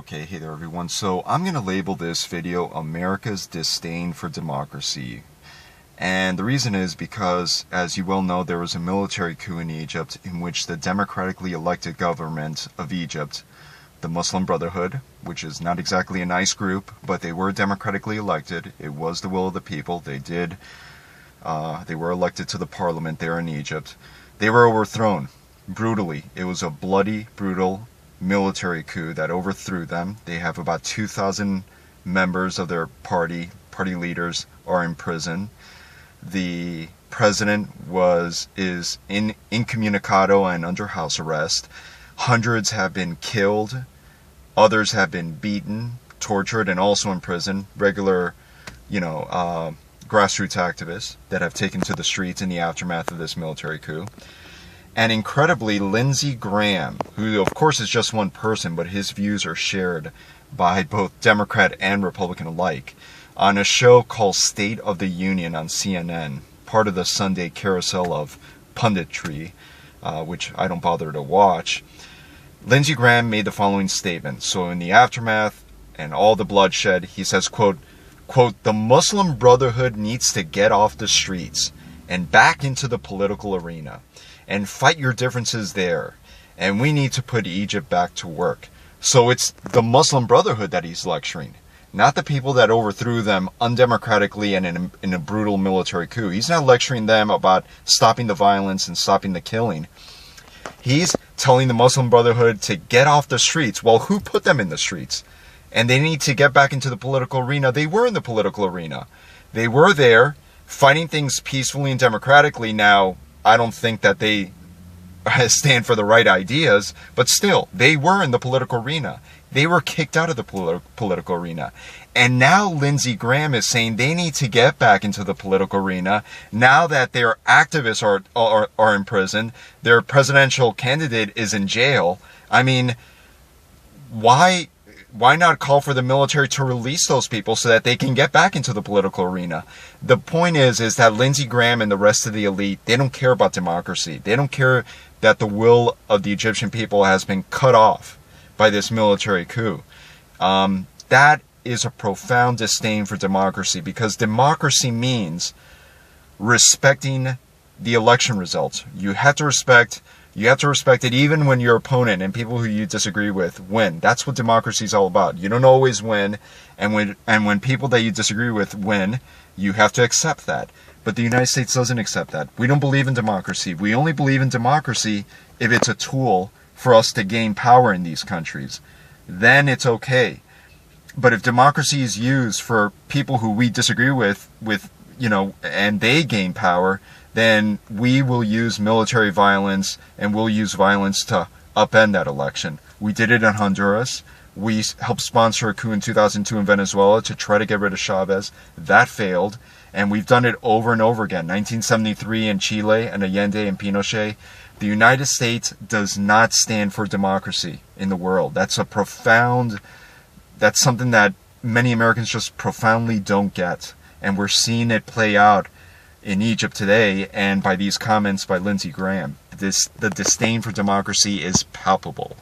Okay, hey there everyone. So I'm going to label this video America's Disdain for Democracy. And the reason is because, as you well know, there was a military coup in Egypt in which the democratically elected government of Egypt, the Muslim Brotherhood, which is not exactly a nice group, but they were democratically elected. It was the will of the people. They were elected to the parliament there in Egypt. They were overthrown brutally. It was a bloody, brutal military coup that overthrew them. They have about 2,000 members of their party leaders are in prison. The president is incommunicado and under house arrest. Hundreds have been killed. Others have been beaten, tortured, and also in prison. Regular, grassroots activists that have taken to the streets in the aftermath of this military coup. And incredibly, Lindsey Graham, who of course is just one person, but his views are shared by both Democrat and Republican alike, on a show called State of the Union on CNN, part of the Sunday carousel of punditry, which I don't bother to watch. Lindsey Graham made the following statement. So in the aftermath and all the bloodshed, he says, quote, "The Muslim Brotherhood needs to get off the streets and back into the political arena and fight your differences there. And we need to put Egypt back to work." So it's the Muslim Brotherhood that he's lecturing, not the people that overthrew them undemocratically and in a brutal military coup. He's not lecturing them about stopping the violence and stopping the killing. He's telling the Muslim Brotherhood to get off the streets. Well, who put them in the streets? And they need to get back into the political arena. They were in the political arena. They were there fighting things peacefully and democratically. Now, I don't think that they stand for the right ideas, but still, they were in the political arena. They were kicked out of the political arena. And now Lindsey Graham is saying they need to get back into the political arena now that their activists are in prison, their presidential candidate is in jail. I mean, why not call for the military to release those people so that they can get back into the political arena? The point is that Lindsey Graham and the rest of the elite, they don't care about democracy. They don't care that the will of the Egyptian people has been cut off by this military coup. That is a profound disdain for democracy, because democracy means respecting the election results. You have to respect it even when your opponent and people who you disagree with win. That's what democracy is all about. You don't always win, and when people that you disagree with win, you have to accept that. But the United States doesn't accept that. We don't believe in democracy. We only believe in democracy if it's a tool for us to gain power in these countries. Then it's okay. But if democracy is used for people who we disagree with, and they gain power, then we will use military violence and we'll use violence to upend that election. We did it in Honduras. We helped sponsor a coup in 2002 in Venezuela to try to get rid of Chavez. That failed. And we've done it over and over again. 1973 in Chile and Allende and Pinochet. The United States does not stand for democracy in the world. That's something that many Americans just profoundly don't get. And we're seeing it play out in Egypt today, and by these comments by Lindsey Graham. The disdain for democracy is palpable.